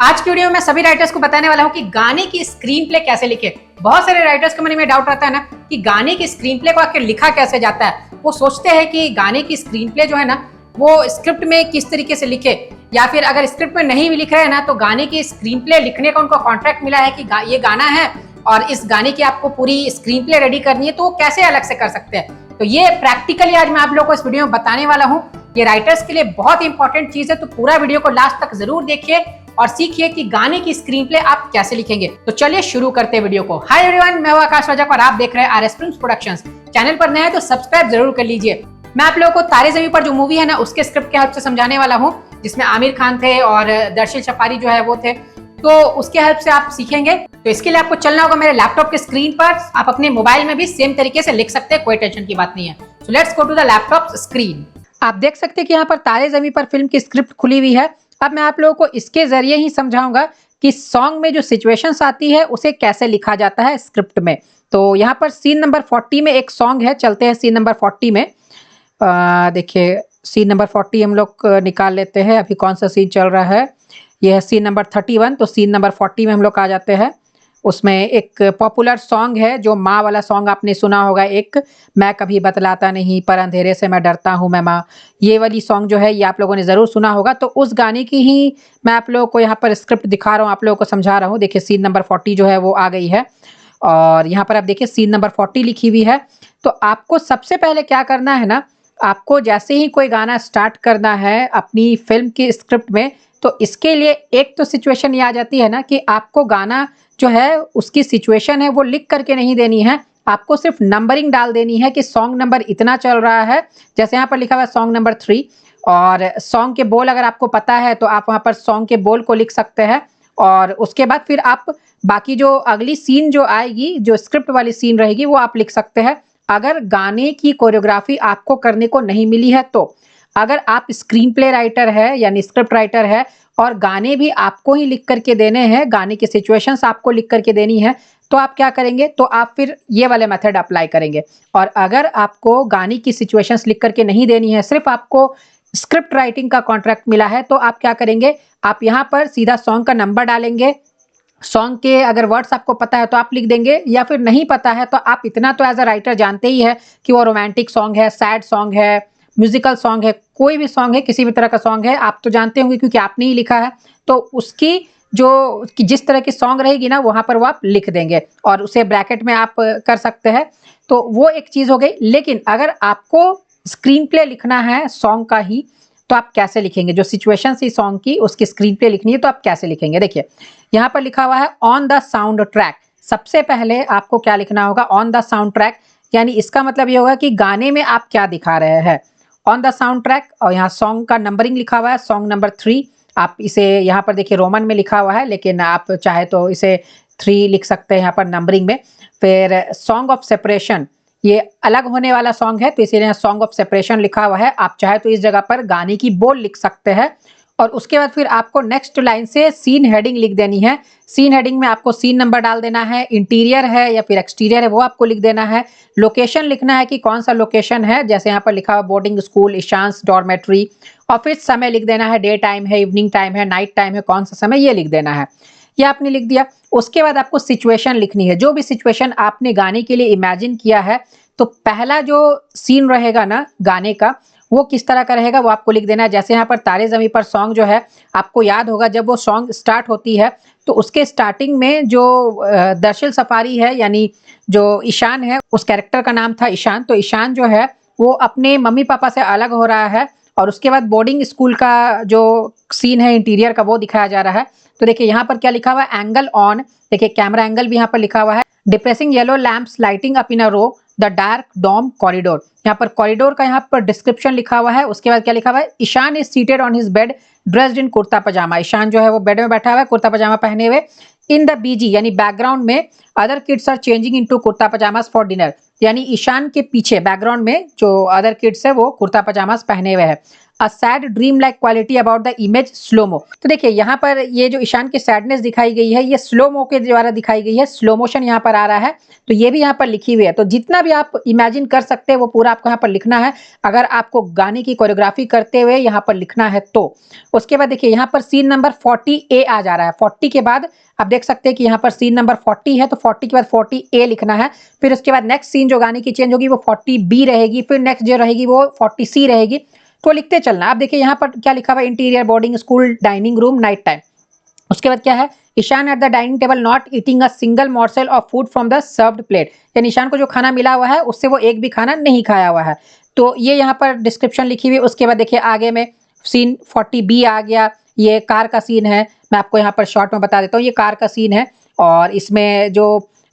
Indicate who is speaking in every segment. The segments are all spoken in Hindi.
Speaker 1: आज की वीडियो में मैं सभी राइटर्स को बताने वाला हूँ कि गाने की स्क्रीन प्ले कैसे लिखे। बहुत सारे राइटर्स के मन में डाउट रहता है ना कि गाने की स्क्रीन प्ले को आखिर लिखा कैसे जाता है। वो सोचते हैं कि गाने की स्क्रीन प्ले जो है ना वो स्क्रिप्ट में किस तरीके से लिखे, या फिर अगर स्क्रिप्ट में नहीं भी लिख रहे हैं ना तो गाने की स्क्रीन प्ले लिखने का उनको कॉन्ट्रैक्ट मिला है कि ये गाना है और इस गाने की आपको पूरी स्क्रीन प्ले रेडी करनी है, तो वो कैसे अलग से कर सकते हैं। तो ये प्रैक्टिकली आज मैं आप लोगों को इस वीडियो में बताने वाला हूँ। ये राइटर्स के लिए बहुत इंपॉर्टेंट चीज है, तो पूरा वीडियो को लास्ट तक जरूर देखिए और सीखिए कि गाने की स्क्रीन प्ले आप कैसे लिखेंगे। तो चलिए शुरू करते हैं वीडियो को। हाय एवरीवन, मैं हूं आकाश रजक और आप देख रहे हैं आरएस फिल्म्स प्रोडक्शंस। चैनल पर नए हैं तो सब्सक्राइब जरूर कर लीजिए। मैं आप लोगों को तारे ज़मीं पर जो मूवी है ना उसके स्क्रिप्ट के हेल्प से समझाने वाला हूँ, जिसमें आमिर खान थे और दर्शिल सफारी जो है वो थे, तो उसके हेल्प से आप सीखेंगे। तो इसके लिए आपको चलना होगा मेरे लैपटॉप के स्क्रीन पर। आप अपने मोबाइल में भी सेम तरीके से लिख सकते हैं, कोई टेंशन की बात नहीं है। So let's go to the laptop screen. आप देख सकते हैं कि यहाँ पर तारे ज़मीं पर फिल्म की स्क्रिप्ट खुली हुई है। अब मैं आप लोगों को इसके जरिए ही समझाऊंगा कि सॉन्ग में जो सिचुएशंस आती है उसे कैसे लिखा जाता है स्क्रिप्ट में। तो यहाँ पर सीन नंबर 40 में एक सॉन्ग है, चलते हैं सीन नंबर 40 में। देखिए सीन नंबर 40 हम लोग निकाल लेते हैं। अभी कौन सा सीन चल रहा है, यह है सीन नंबर 31। तो सीन नंबर 40 में हम लोग आ जाते हैं। उसमें एक पॉपुलर सॉन्ग है जो माँ वाला सॉन्ग आपने सुना होगा, एक मैं कभी बतलाता नहीं पर अंधेरे से मैं डरता हूँ मैं माँ। ये वाली सॉन्ग जो है ये आप लोगों ने ज़रूर सुना होगा। तो उस गाने की ही मैं आप लोगों को यहाँ पर स्क्रिप्ट दिखा रहा हूँ, आप लोगों को समझा रहा हूँ। देखिए सीन नंबर 40 जो है वो आ गई है और यहाँ पर आप देखिए सीन नंबर 40 लिखी हुई है। तो आपको सबसे पहले क्या करना है ना, आपको जैसे ही कोई गाना स्टार्ट करना है अपनी फिल्म की स्क्रिप्ट में, तो इसके लिए एक तो सिचुएशन ये आ जाती है ना कि आपको गाना जो है उसकी सिचुएशन है वो लिख करके नहीं देनी है, आपको सिर्फ नंबरिंग डाल देनी है कि सॉन्ग नंबर इतना चल रहा है। जैसे यहाँ पर लिखा हुआ है सॉन्ग नंबर 3, और सॉन्ग के बोल अगर आपको पता है तो आप वहाँ पर सॉन्ग के बोल को लिख सकते हैं। और उसके बाद फिर आप बाकी जो अगली सीन जो आएगी, जो स्क्रिप्ट वाली सीन रहेगी, वो आप लिख सकते हैं। अगर गाने की कोरियोग्राफी आपको करने को नहीं मिली है तो, अगर आप स्क्रीन प्ले राइटर है यानी स्क्रिप्ट राइटर है और गाने भी आपको ही लिख करके देने हैं, गाने की सिचुएशंस आपको लिख करके देनी है, तो आप क्या करेंगे, तो आप फिर ये वाले मेथड अप्लाई करेंगे। और अगर आपको गाने की सिचुएशंस लिख करके नहीं देनी है, सिर्फ आपको स्क्रिप्ट राइटिंग का कॉन्ट्रैक्ट मिला है, तो आप क्या करेंगे, आप यहाँ पर सीधा सॉन्ग का नंबर डालेंगे। सॉन्ग के अगर वर्ड्स आपको पता है तो आप लिख देंगे, या फिर नहीं पता है तो आप इतना तो एज अ राइटर जानते ही है कि वो रोमांटिक सॉन्ग है, सैड सॉन्ग है, म्यूजिकल सॉन्ग है, कोई भी सॉन्ग है, किसी भी तरह का सॉन्ग है, आप तो जानते होंगे क्योंकि आपने ही लिखा है। तो उसकी जो जिस तरह की सॉन्ग रहेगी ना वहाँ पर वो आप लिख देंगे और उसे ब्रैकेट में आप कर सकते हैं। तो वो एक चीज़ हो गई। लेकिन अगर आपको स्क्रीन प्ले लिखना है सॉन्ग का ही, तो आप कैसे लिखेंगे, जो सिचुएशन थी सॉन्ग की उसकी स्क्रीन प्ले लिखनी है तो आप कैसे लिखेंगे। देखिए यहाँ पर लिखा हुआ है ऑन द साउंड ट्रैक। सबसे पहले आपको क्या लिखना होगा, ऑन द साउंड ट्रैक, यानी इसका मतलब ये होगा कि गाने में आप क्या दिखा रहे हैं, ऑन द साउंड ट्रैक। और यहाँ सॉन्ग का नंबरिंग लिखा हुआ है, सॉन्ग नंबर 3। आप इसे यहाँ पर देखिए रोमन में लिखा हुआ है, लेकिन आप चाहे तो इसे 3 लिख सकते हैं यहाँ पर नंबरिंग में। फिर सॉन्ग ऑफ सेपरेशन, ये अलग होने वाला सॉन्ग है तो इसीलिए सॉन्ग ऑफ सेपरेशन लिखा हुआ है। आप चाहे तो इस जगह पर गाने की बोल लिख सकते हैं। और उसके बाद फिर आपको नेक्स्ट लाइन से सीन हेडिंग लिख देनी है। सीन हेडिंग में आपको सीन नंबर डाल देना है, इंटीरियर है या फिर एक्सटीरियर है वो आपको लिख देना है। लोकेशन लिखना है कि कौन सा लोकेशन है, जैसे यहाँ पर लिखा हुआ बोर्डिंग स्कूल, ईशांस डॉर्मेट्री। और फिर समय लिख देना है, डे टाइम है, इवनिंग टाइम है, नाइट टाइम है, कौन सा समय, ये लिख देना है। ये आपने लिख दिया। उसके बाद आपको सिचुएशन लिखनी है, जो भी सिचुएशन आपने गाने के लिए इमेजिन किया है। तो पहला जो सीन रहेगा ना गाने का वो किस तरह का रहेगा वो आपको लिख देना है। जैसे यहाँ पर तारे ज़मीं पर सॉन्ग जो है, आपको याद होगा जब वो सॉन्ग स्टार्ट होती है तो उसके स्टार्टिंग में जो दर्शिल सफारी है यानी जो ईशान है, उस कैरेक्टर का नाम था ईशान। तो ईशान जो है वो अपने मम्मी पापा से अलग हो रहा है और उसके बाद बोर्डिंग स्कूल का जो सीन है इंटीरियर का वो दिखाया जा रहा है। तो देखिए यहाँ पर क्या लिखा हुआ है, एंगल ऑन। देखिए कैमरा एंगल भी यहाँ पर लिखा हुआ है। Depressing yellow lamps lighting up in a row the dark dorm corridor. यहाँ पर कॉरिडोर का यहाँ पर डिस्क्रिप्शन लिखा हुआ है। उसके बाद क्या लिखा हुआ है, Ishaan is seated on his bed dressed in kurta pyjama. Ishaan जो है वो बेड में बैठा हुआ है कुर्ता पजामा पहने हुए। इन द बीजी यानी बैकग्राउंड में other kids are changing into kurta pyjamas for dinner, यानी ईशान के पीछे बैकग्राउंड में जो अदर किड्स है वो कुर्ता पजामास पहने हुए है। A sad dream like quality about the image slomo. तो देखिए यहाँ पर ये जो ईशान की सैडनेस दिखाई गई है ये स्लोमो के द्वारा दिखाई गई है, स्लो मोशन यहाँ पर आ रहा है, तो ये भी यहाँ पर लिखी हुई है। तो जितना भी आप इमेजिन कर सकते हैं वो पूरा आपको यहाँ पर लिखना है, अगर आपको गाने की कोरियोग्राफी करते हुए यहाँ पर लिखना है तो। उसके बाद देखिए यहाँ पर सीन नंबर 40A आ जा रहा है, 40 के बाद आप देख सकते हैं कि यहाँ पर सीन नंबर 40 है, तो 40 के बाद 40A लिखना है। फिर उसके बाद नेक्स्ट सीन जो गाने की चेंज होगी वो 40B रहेगी, फिर नेक्स्ट जो रहेगी वो 40C रहेगी, तो लिखते चलना। आप देखिए यहाँ पर क्या लिखा हुआ है, interior boarding school dining room night time. उसके बाद क्या है, Ishaan at the dining table not eating a single morsel of food from the served plate, यानी ईशान को जो खाना मिला हुआ है उससे वो एक भी खाना नहीं खाया हुआ है, तो ये यहाँ पर डिस्क्रिप्शन लिखी हुई है। उसके बाद देखिए आगे में सीन 40B आ गया, ये कार का सीन है, मैं आपको यहाँ पर शॉर्ट में बता देता हूँ, ये कार का सीन है और इसमें जो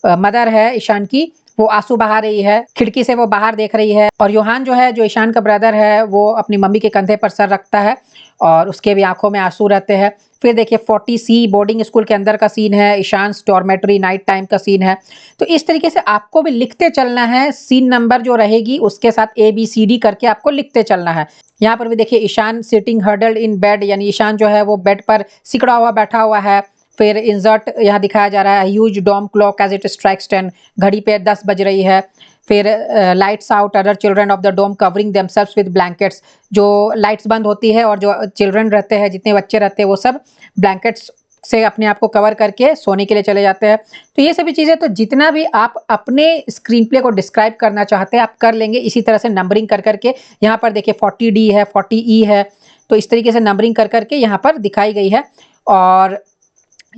Speaker 1: मदर है ईशान की वो आंसू बहा रही है, खिड़की से वो बाहर देख रही है, और योहान जो है जो ईशान का ब्रदर है वो अपनी मम्मी के कंधे पर सर रखता है और उसके भी आंखों में आंसू रहते हैं। फिर देखिए 40C बोर्डिंग स्कूल के अंदर का सीन है, ईशान डॉर्मेट्री नाइट टाइम का सीन है। तो इस तरीके से आपको भी लिखते चलना है, सीन नंबर जो रहेगी उसके साथ ABCD करके आपको लिखते चलना है। यहाँ पर भी देखिए ईशान सिटिंग हर्डल्ड इन बेड, यानी ईशान जो है वो बेड पर सिकड़ा हुआ बैठा हुआ है। फिर इंसर्ट यहाँ दिखाया जा रहा है, huge dorm clock as it strikes 10, घड़ी पे 10 बज रही है। फिर lights out, other children of the dorm covering themselves with blankets, जो लाइट्स बंद होती है और जो चिल्ड्रन रहते हैं, जितने बच्चे रहते हैं वो सब ब्लैंकेट्स से अपने आप को कवर करके सोने के लिए चले जाते हैं। तो ये सभी चीज़ें, तो जितना भी आप अपने स्क्रीन प्ले को डिस्क्राइब करना चाहते हैं आप कर लेंगे इसी तरह से नंबरिंग कर करके। यहाँ पर देखिए 40D है, 40E है, तो इस तरीके से नंबरिंग कर करके यहाँ पर दिखाई गई है। और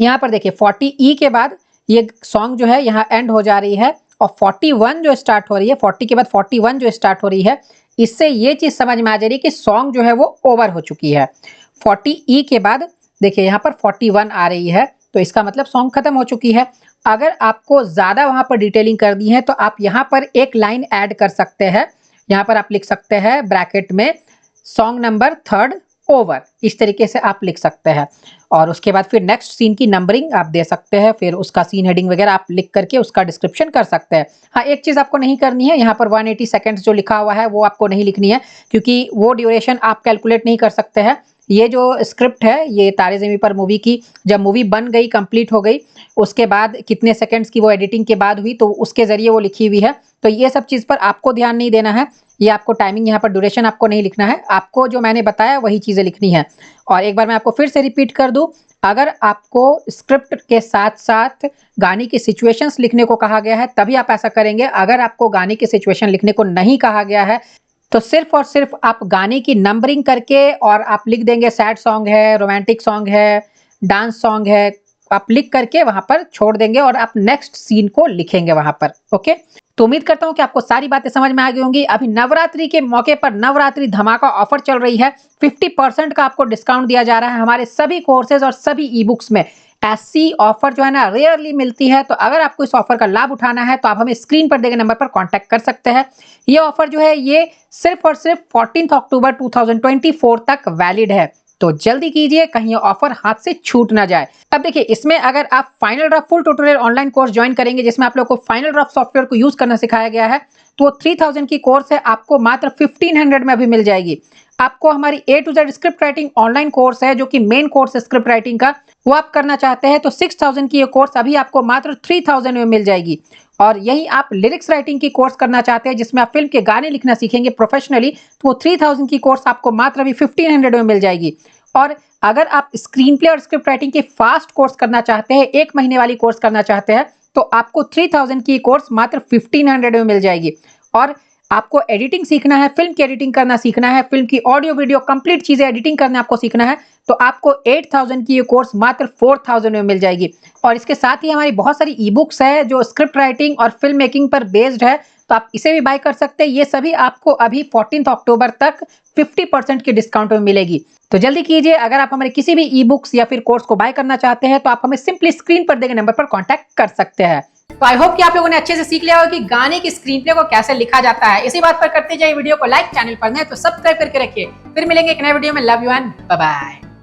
Speaker 1: यहाँ पर देखिए 40E के बाद ये सॉन्ग जो है यहाँ एंड हो जा रही है और 41 जो स्टार्ट हो रही है, 40 के बाद 41 जो स्टार्ट हो रही है, इससे ये चीज़ समझ में आ जा रही है कि सॉन्ग जो है वो ओवर हो चुकी है। 40E के बाद देखिए यहाँ पर 41 आ रही है, तो इसका मतलब सॉन्ग खत्म हो चुकी है। अगर आपको ज़्यादा वहाँ पर डिटेलिंग करनी है तो आप यहाँ पर एक लाइन ऐड कर सकते हैं, यहाँ पर आप लिख सकते हैं ब्रैकेट में सॉन्ग नंबर 3 ओवर, इस तरीके से आप लिख सकते हैं। और उसके बाद फिर नेक्स्ट सीन की नंबरिंग आप दे सकते हैं, फिर उसका सीन हेडिंग वगैरह आप लिख करके उसका डिस्क्रिप्शन कर सकते हैं। हाँ, एक चीज़ आपको नहीं करनी है, यहाँ पर 180 सेकेंड्स जो लिखा हुआ है वो आपको नहीं लिखनी है, क्योंकि वो ड्यूरेशन आप कैलकुलेट नहीं कर सकते हैं। ये जो स्क्रिप्ट है ये तारे ज़मीं पर मूवी की, जब मूवी बन गई कंप्लीट हो गई उसके बाद कितने सेकंड्स की वो एडिटिंग के बाद हुई, तो उसके ज़रिए वो लिखी हुई है। तो ये सब चीज़ पर आपको ध्यान नहीं देना है, ये आपको टाइमिंग यहाँ पर ड्यूरेशन आपको नहीं लिखना है, आपको जो मैंने बताया वही चीज़ें लिखनी है। और एक बार मैं आपको फिर से रिपीट कर दूँ, अगर आपको स्क्रिप्ट के साथ साथ गाने की सिचुएशंस लिखने को कहा गया है तभी आप ऐसा करेंगे। अगर आपको गाने की सिचुएशन लिखने को नहीं कहा गया है तो सिर्फ और सिर्फ आप गाने की नंबरिंग करके और आप लिख देंगे सैड सॉन्ग है, रोमांटिक सॉन्ग है, डांस सॉन्ग है, आप लिख करके वहां पर छोड़ देंगे और आप नेक्स्ट सीन को लिखेंगे वहां पर। ओके, तो उम्मीद करता हूं कि आपको सारी बातें समझ में आ गई होंगी। अभी नवरात्रि के मौके पर नवरात्रि धमाका ऑफर चल रही है, 50% का आपको डिस्काउंट दिया जा रहा है हमारे सभी कोर्सेज और सभी ई बुक्स में। ऐसी ऑफर जो है ना रेयरली मिलती है, तो अगर आपको इस ऑफर का लाभ उठाना है तो आप हमें स्क्रीन पर दिए गए नंबर पर कांटेक्ट कर सकते हैं। ये ऑफर जो है ये सिर्फ और सिर्फ 14 अक्टूबर 2024 तक वैलिड है, तो जल्दी कीजिए कहीं ये ऑफर हाथ से छूट ना जाए। अब देखिए इसमें अगर आप final draft full tutorial online course join करेंगे जिसमें आप लोग को फाइनल ड्राफ्ट सॉफ्टवेयर को यूज करना सिखाया गया है, तो 3000 की कोर्स है आपको मात्र 1500 में अभी मिल जाएगी। आपको हमारी A to Z script writing online course है जो कि मेन कोर्स है स्क्रिप्ट राइटिंग का, वो आप करना चाहते हैं तो 6000 की ये कोर्स अभी आपको मात्र 3000 में मिल जाएगी। और यही आप लिरिक्स राइटिंग की कोर्स करना चाहते हैं जिसमें आप फिल्म के गाने लिखना सीखेंगे प्रोफेशनली, तो वो 3000 की कोर्स आपको मात्र अभी 1500 में मिल जाएगी। और अगर आप स्क्रीन प्ले और स्क्रिप्ट राइटिंग के फास्ट कोर्स करना चाहते हैं, 1 महीने वाली कोर्स करना चाहते हैं, तो आपको 3000 की कोर्स मात्र 1500 में मिल जाएगी। और आपको एडिटिंग सीखना है, फिल्म की एडिटिंग करना सीखना है, फिल्म की ऑडियो वीडियो कंप्लीट चीजें एडिटिंग करना आपको सीखना है, तो आपको 8000 की ये कोर्स मात्र 4000 में मिल जाएगी। और इसके साथ ही हमारी बहुत सारी ई बुक्स है जो स्क्रिप्ट राइटिंग और फिल्म मेकिंग पर बेस्ड है, तो आप इसे भी बाय कर सकते हैं। ये सभी आपको अभी 14 अक्टूबर तक 50% की डिस्काउंट में मिलेगी, तो जल्दी कीजिए। अगर आप हमारे किसी भी ई बुक्स या फिर कोर्स को बाय करना चाहते हैं तो आप हमें सिंपली स्क्रीन पर दिए गए नंबर पर कॉन्टैक्ट कर सकते हैं। तो आई होप कि आप लोगों ने अच्छे से सीख लिया हो कि गाने की स्क्रीन प्ले को कैसे लिखा जाता है। इसी बात पर करते जाइए वीडियो को लाइक, चैनल पर नए तो सब्सक्राइब करके रखिए। फिर मिलेंगे एक नए वीडियो में। Love you and bye bye.